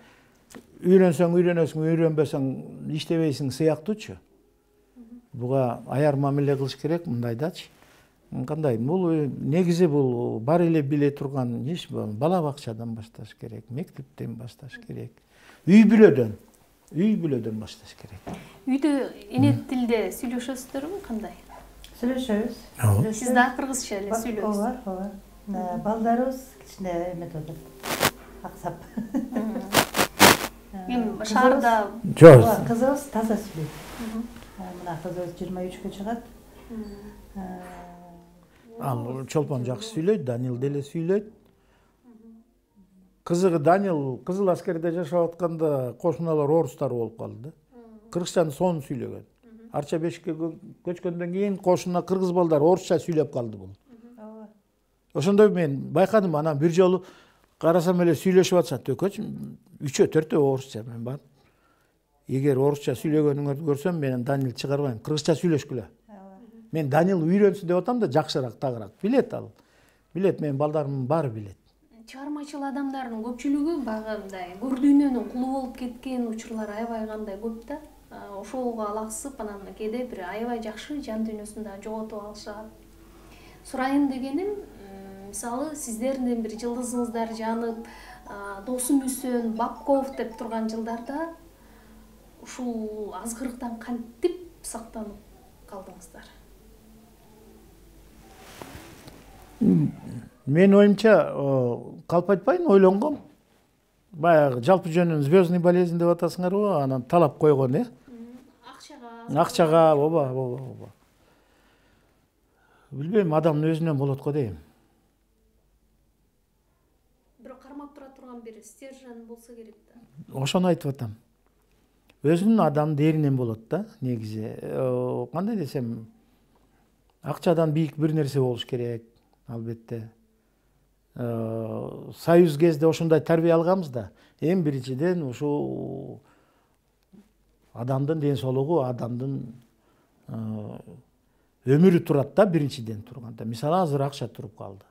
үйрөнсөң үйрөнөсүң, үйрөнбөсөң иштебейсиң сыяктуучу. Буга аяр мамиле кылыш керек, мындайдачы. Кандай? Бул негизи бул бар эле биле турган иш, бала бакчадан башташ керек, мектептен башташ керек. Үй бүлөдөн башташ керек. Үйдө эне тилде сүйлөшөсүздөрбү, кандай? Сүйлөшөбүз. Сиз да кыргызча эле сүйлөйсүз. Ооба. Балдарыбыз кичине эметип атат. Аксап. Эми шаарда Жок. Кызыбыз таза сүйлөйт. Мына кызыбыз 23-кө чыгат. Ал чолпон жакшы сүйлөйт, Данил деле сүйлөйт. Кызыгы Данил Кызыл аскерде жашап атканда кошуналар орустар болуп калды да. Кыргызчаны сонун сүйлөгөн. Арча Бешикке көчкөндөн кийин кошуна кыргыз балдар орусча сүйлөп калды бул. Ошондой мен байкадым, анан бир жолу карасам эле сүйлөшүп атышат экөөчү, 3-4 орусча мен бар. Эгер орусча сүйлөгөнүңөрдү көрсөм, мен Данил чыгарбайм, кыргызча сүйлөшкүлө. Мен Данил үйрөнсүн деп атам да, жакшыраак, тагыраак. Билет ал. Билет, менин балдарымдын баары билет. Чыгармачыл адамдардын көпчүлүгү баягы мындай көрдүүнүн кулу болуп кеткен учурлар аябай кандай көп да. Ошого алаксып, анан кээде бир аябай жакшы жан дүйнөсүн да жоготуп алышат. Сурайын дегеним, мисалы сиздердин бир жылдызыңыздар жанып, Досум Үсөн, Бабков деп турган жылдарда ушул азгырыктан кантип сактанып калдыңыздар? Мен оюмча калп айтпайын, ойлонгом. Баягы жалпы жөнүн звездный болезнь деп атасыңарбы, анан талап койгон, Акчага, ооба. Билбейм, адамдын өзүнөн болот го дейм. Бирок кармап тура турган бир стержень болсо керек да. Ошону айтып атам. өзүнүн адам дээринен болот да негизи. Кандай десем, акчадан бийик бир нерсе болуш керек, албетте. Союз кезде ошондой тарбия алганбыз да. Эң биринчиден ушул адамдын ден соолугу, адамдын өмүрү турат да биринчиден турганда. Мисалы азыр акча туруп калды.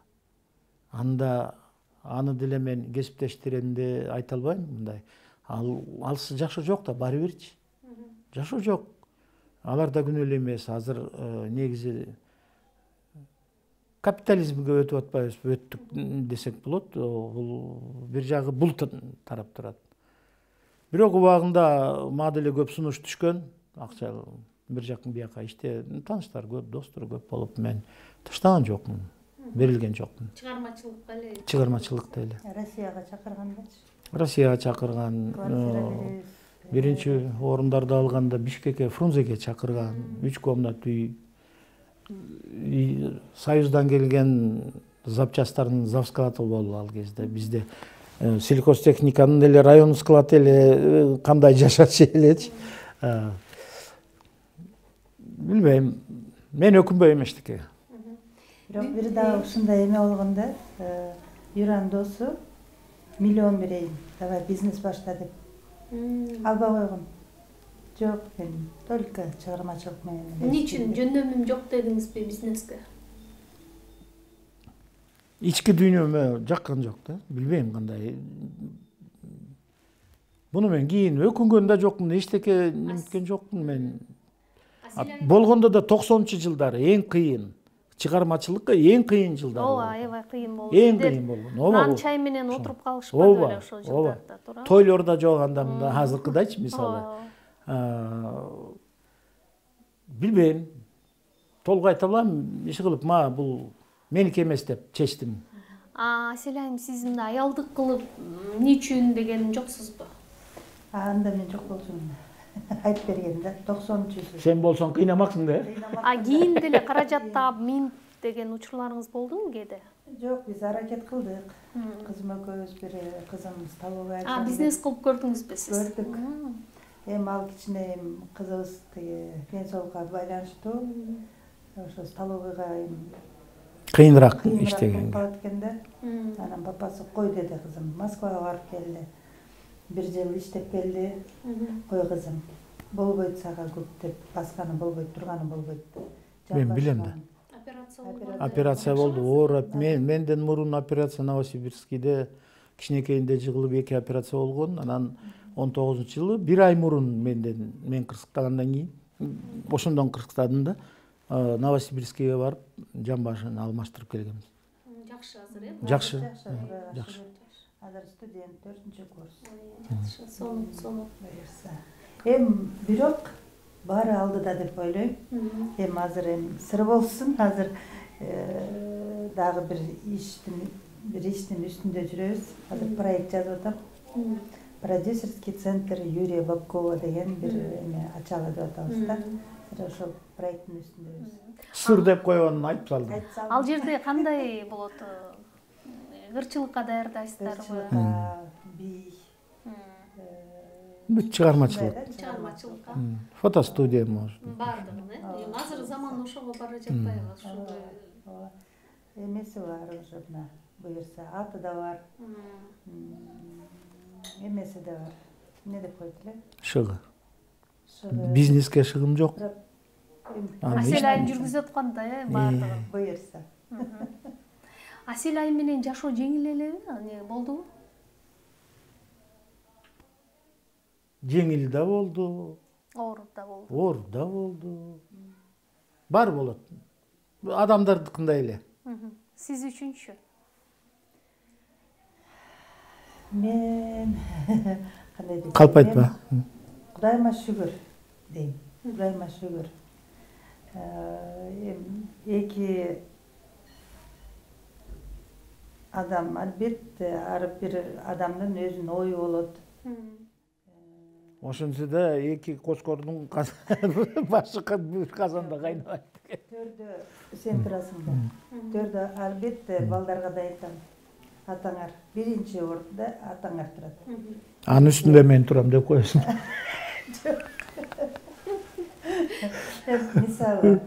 Аны деле мен кесиптештеримде айта албайм мындай. Алсы жакшы жок да, баары бирчи. Жакшы жок. Алар да күнөөлүү эмес. Азыр негизи капитализмге өтүп атпайбызбы, өттүк десек болот. Бул бир жагы бул тарап турат. Бирок убагында мага деле көп сунуш түшкөн. Акча бир жактан бияка иште тааныштар көп, достор көп болуп, мен таштаган жокмун, берилген жокмун. Чыгармачылыкка эле. Чыгармачылыкта эле. Россияга чакыргандачы. Россияга чакырган, биринчи орундарды алганда Бишкекке, Фрунзеге чакырган, 3 комнат үй. Союздан келген запчастардын завсклады болду ал кезде. Бизде сельхозтехниканын эле район склады эле кандай жашачу элечи. Билбейм, мен өкүнбөйм эчтеке. Бирок бир дагы ушундай эме болгондо, Юран досу миллион берейин, давай бизнес башта деп албай койгон. Жок, мен только чыгармачылык менен. Эмне үчүн жөндөмүм жок дедиңизби бизнеске? Ички дүйнөмө жаккан жок да, билбейм кандай. Буну мен кийин өкүнгөн да жокмун, эчтеке неметкен жокмун мен. Болгондо да 90-жылдары эң кыйын. Чыгармачылыкка эң кыйын жылдар. Ооба, аябай кыйын болду. Эң кыйын болгон. Нан чай менен отуруп калышпады эле ошол жылдарда, туура? Тойлордо жок анда мында азыркыдайчы мисалы. Билбейм. Толук айта албайм, иш кылып, мага бул меники эмес деп чечтим. Асель айым, сиз мында аялдык кылып, эмне үчүн деген жоксузбу? Анда мен жок болчумун. Айтып берген да, 90-жыл. Сен болсоң кыйнамаксың да. Кийин деле каражатта минт деген учурларыңыз болдубу кээде? Жок, биз аракет кылдык. Кызым экөөбүз бир кызым столовая. Бизнес кылып көрдүңүзбү сиз? Көрдүк. Эми ал кичине кызыбыз пенсиялыкка байланыштуу. Ошо столовыйга Кыйыныраак иштеген. Калат экен да. Анан папасы кой деди кызым, Москвага барып келди. 1 жыл иштеп келди. Кой кызым, болбойт сага көп деп, басканы болбойт, турганы болбойт. Мен билем да. Операция болду, ооруп. Менден мурун операция Новосибирскийде кичинекейинде жыгылып 2 операция болгон. Анан 19-жылы 1 ай мурун мен кырсыктагандан кийин, ошондон кырсыктадым да, Новосибирскийге барып, жан башын алмаштырып келгенбиз. Жакшы азыр, э? Жакшы. Азыр студент 4-курс. Жакшы, сонун. Бирок баары алдыда деп ойлойм. Азыр сыр болсун, азыр дагы бир иштин үстүндө жүрөбүз. Азыр проект жазып атам. Продюсерский центр Юрия Бабкова деген бир ачалы деп атабыз да. Ошол проекттин үстүндөбүз. Сыр деп койгонун айтып салдым. Ал жерде кандай болот? Кырчылыкка даярдайсыздарбы? Би Бүт чыгармачылык. Чыгармачылыкка. Фотостудия может. Бардыгын, э? Азыр заман ошого бара жатпайбы? Ошондой. Эмеси бар, ошо мына буюрса аты да бар. Эмеси да бар. Эмне деп коет эле? Шыгы. Бизнеске шыгым жок. Асель айым жүргүзүп аткандай, бардыгын. Буюрса. Асель айым менен жашоо жеңил элеби? Не болдубу? Жеңил да болду. Оор да болду. Оор да болду. Бар болот. Адамдардыкындай эле. Сиз үчүнчү? Мен кандай дейм? Калп айтпа. Кудайыма шүгүр дейм. Кудайыма шүгүр. Эки адам, албетте, ар бир адамдын өзүнүн ою болот. Ошончо да эки коскордун башы бир казанда кайнабайт. Төрдө сен турасың да. Төрдө албетте балдарга да айтам. Атаңар биринчи орунда атаңар турат. Анын үстүндө мен турам деп коесуң. Мисалы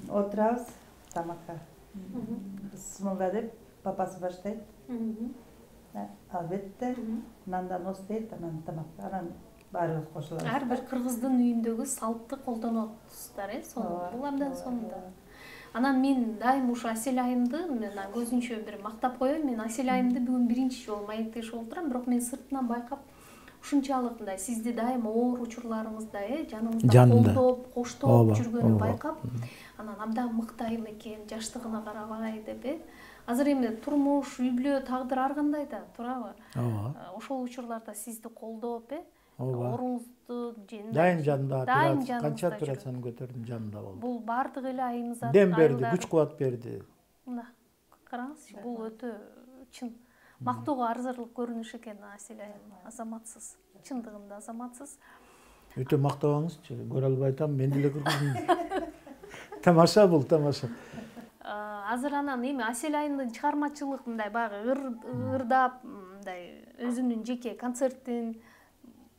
отурабыз тамакка. Бисмилла деп папасы баштайт. Албетте нандан оз дейт, анан тамак, анан баарыбыз кошулабыз. Ар бир кыргыздын үйүндөгү салтты колдонуп атасыздар, сону бул абдан сонун. Анан мен дайым ушу Асель айымды мен көзүнчө бир мактап коём. Мен Асель айымды бүгүн биринчи жолу маектешип отурам, бирок мен сыртынан байкап ушунчалык мындай сизди дайым оор учурларыңызда, жаныңызда колдоп, коштоп жүргөнүн байкап, анан абдан мыкты айым экен, жаштыгына карабай деп, Азыр эми турмуш, үй бүлө, тагдыр ар кандай да, туурабы? Ошол учурларда сизди колдоп, ооруңузду дайым жанында, канча операцияны көтөрдүм, жанында болду. Бул бардык эле айымызат, дем берди, күч кубат берди. Мына караңызчы, бул өтө чын мактоого арзырлык көрүнүш экен. Асель айым азаматсыз, чындыгында азаматсыз. Өтө мактабаңызчы, көрө албай атам, мен деле көргөм. Тамаша бул, тамаша. Азыр анан эми Асель айымдын чыгармачылык мындай баягы ырдап, мындай өзүнүн жеке концертин,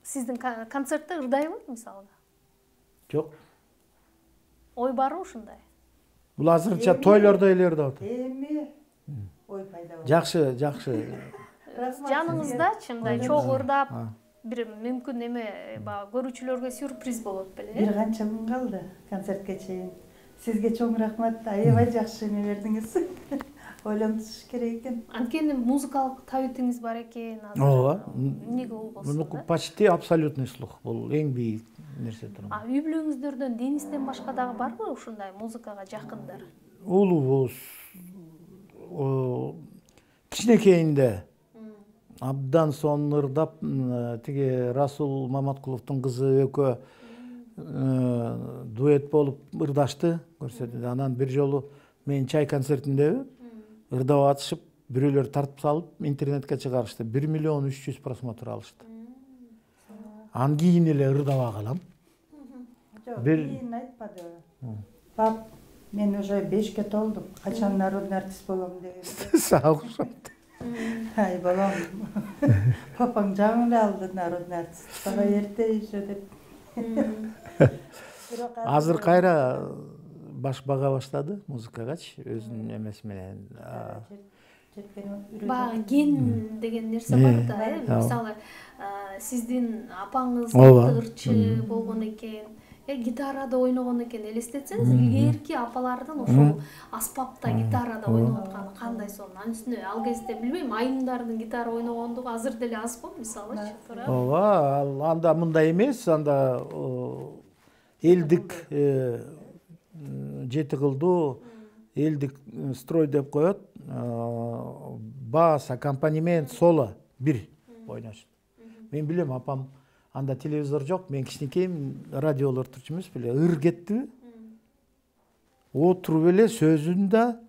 сиздин концертте ырдайбы мисалы? Жок. Ой барбы ушундай? Бул азырынча тойлордо эле ырдап атат. Эми ой пайда болду. Жакшы, жакшы. Жаныңыздачы мындай чогуу ырдап, бир мүмкүн эме баягы көрүүчүлөргө сюрприз болот беле? Бир канча күн калды концертке чейин. Сизге чоң рахмат, аябай жакшы эме бердиңиз. Ойлонуш керек экен. Анткени музыкалык табитиңиз бар экен азыр. Ооба. Эмнеге болбосун да? Почти абсолютный слух. Бул эң бийик нерсе турган. Үй бүлөңүздөрдөн Денистен башка дагы барбы ушундай музыкага жакындар? Улубуз кичинекейинде абдан сонун ырдап, тиги Расул Маматкуловдун кызы экөө дуэт болуп ырдашты, көрсөтүлдү. Анан бир жолу мен чай концертиндеби ырдап атышып, бирөөлөр тартып салып, интернетке чыгарышты. 1 миллион 300 просмотр алышты. Анан кийин эле ырдабай калам. Жок, кийин айтпады. Пап, мен уже 5ке толдум. Качан народный артист болом деген. Сага окшойт. Ай, балам. Папаң жаңылы алды народный артист. Бага эрте еще деп. Азыр кайра баш бага баштады музыкагачы, өзүнүн эмеси менен. Баягы ген деген нерсе бар да, мисалы сиздин апаңыз ырчы болгон экен, гитарада ойногон экен, элестетсеңиз, илгерки апалардын ошол аспапта гитарада ойноп атканы кандай сонун. Анын үстүнө ал кезде билбейм, айымдардын гитара ойногондугу азыр деле аз го, мисалычы, туура. Ооба, анда мындай эмес, анда элдик жети кылдуу, элдик строй деп коет, бас, аккомпанемент, соло бир ойношот. Мен билем, апам анда телевизор жок, мен кичинекейим, радиолор турчу эмес беле, ыр кеттиби? Отуруп эле сөзүн да,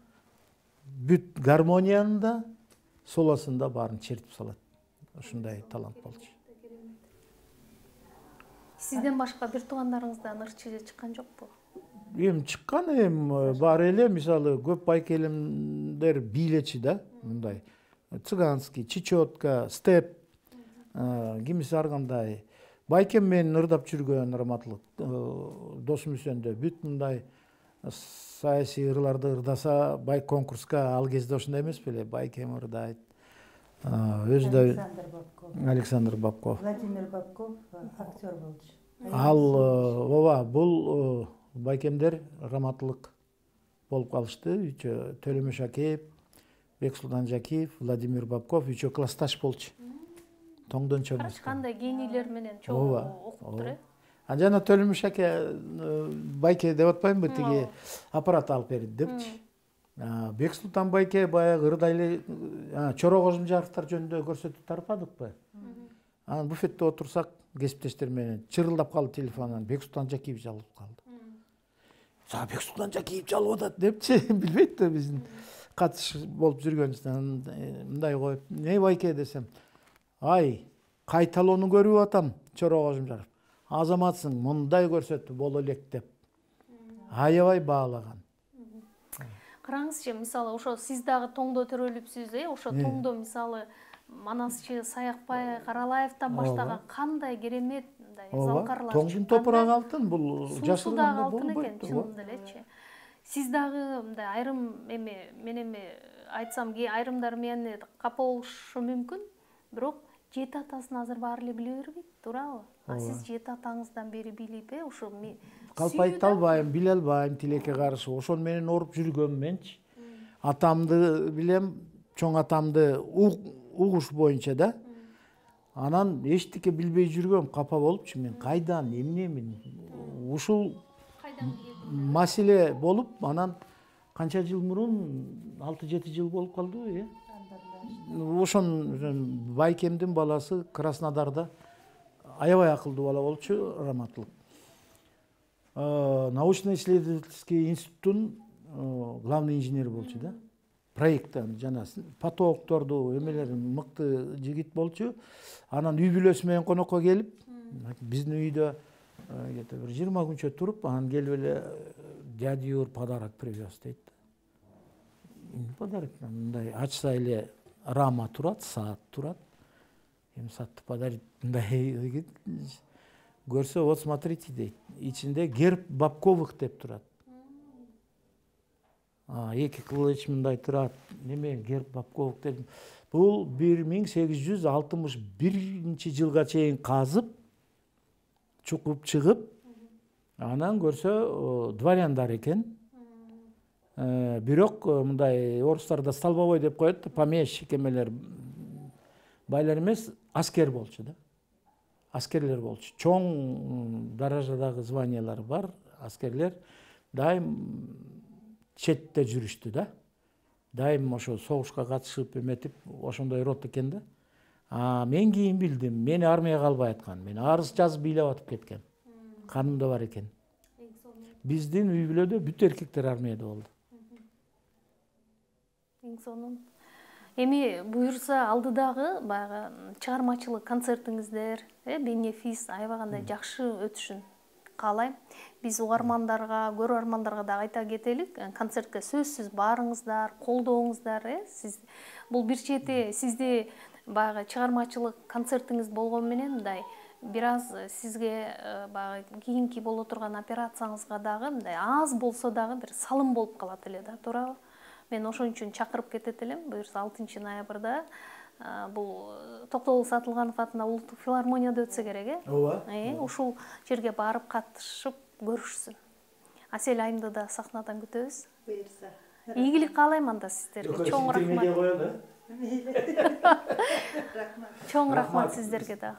бүт гармонияны да, солосын да баарын чертип салат. Ушундай талант болчу. Сизден башка бир туугандарыңыздан ырчы чыккан жокпу? Эми чыккан бар эле, мисалы көп байкелимдер бийлечи да, мындай. Цыганский, чечетка, степ, кимиси ар кандай. Байкем менен ырдап жүргөн раматлык, досум үсөндө бүт мындай саясий ырларды ырдаса, бай конкурска ал кезде ошондой эмес беле, байкем ырдайт. Өзү да Александр Бабков. Владимир Бабков актер болчу. Ал ооба, бул байкемдер раматлык болуп калышты. Үчөө Төлөмөш Акеев, Бексултан Жакиев, Владимир Бабков үчөө классташ болчу. Тоңдон чоң. Кандай генийлер менен чогуу окуптур, Жана Төлөмөш аке байке деп атпаймынбы, тиги аппарат алып берди депчи. Бексултан байке баягы ырдай эле Чора Кожумжаровдор жөнүндө көрсөтүп тарпадыкпы? Анан буфетте отурсак, кесиптештер менен чырылдап калды телефонун, Бексултан Жакиев жалып калды. Бексултан Жакиев жалып атат депчи, билбейт да биздин катыш болуп жүргөнүбүздөн. Мындай коюп, "Не байке" десем, "Ай, кайталоону көрүп атам, Чора Кожумжаров. Азаматсың, мындай көрсөтүп боло элек" деп. Аябай баалаган. Караңызчы, мисалы ошо сиз дагы тоңдо төрөлүпсүз, ошо тоңдо мисалы Манасчы Саякбай Каралаевтан баштаган кандай керемет мындай ооба залкарлар тоңдун топурагы алтын, бул суусу дагы жашырганда алтын экен, болбойт. чынында элечи. Сиз дагы мындай айрым мен айтсам айрымдар мени капа болушу мүмкүн, бирок жети атасын азыр баары эле биле бербейт, туурабы? А сиз жети атаңыздан бери билип, ушу Калп айта албайм, биле албайм тилекке каршы. Ошон менен оруп жүргөм менчи. Атамды билем, чоң атамды угуш боюнча да. Анан эчтеке билбей жүргөм, капа болупчу мен. Кайдан, эмнемин? Ушул маселе болуп, анан канча жыл мурун, 6-7 жыл болуп калдыбы, ошон байкемдин баласы Краснодарда аябай акылдуу бала болчу, раматтылык. Научно-исследовательский институттун главный инженери болчу да. Проекттен жана потокторду эмелерин мыкты жигит болчу. Анан үй бүлөсү менен конокко келип, биздин үйдө где-то бир 20 күнчө туруп, анан келип эле дядя Юр подарок привез дейт. Подарок мындай ачса эле рама турат, саат турат. Эми саатты подарить мындай көрсө, вот смотрите дейт. Ичинде герб Бабковых деп турат. Эки кылыч мындай турат. Неме герб Бабковых деп. Бул 1861 жылга чейин казып, чукуп чыгып, анан көрсө дворяндар экен. Бирок мындай орустарда столбовой деп коет, помещик эмелер, байлар эмес, аскер болчу да. Аскерлер болчу. Чоң даражадагы званиялар бар, аскерлер. Дайым четте жүрүштү да. Дайым ошо согушка катышып эметип, ошондой рот экен да. Мен кийин билдим, мени армияга албай аткан. Мен арыз жазып бийлеп атып кеткен. Канымда бар экен. Биздин үй бүлөдө бүт эркектер армияда болду. Эң сонун. Эми буюрса алдыдагы баягы чыгармачылык концертиңиздер, бенефис аябагандай жакшы өтүшүн каалайм. Биз угармандарга, көрөрмандарга да айта кетелик, концертке сөзсүз барыңыздар, колдооңуздар, сиз бул бир чети сизди баягы чыгармачылык концертиңиз болгон менен мындай бир аз сизге баягы кийинки боло турган операцияңызга дагы мындай аз болсо дагы бир салым болуп калат эле да, туурабы? Мен ошон үчүн чакырып кетет элем. Буюрса 6 ноябрда бул Токтогул Сатылганов атындагы улуттук филармонияда өтсө керек, Ооба. Ушул жерге барып катышып көрүшсүн. Асель айымды да сахнадан күтөбүз. Буюрса. Ийгилик каалайм анда сиздерге. Чоң рахмат. Чоң рахмат сиздерге да.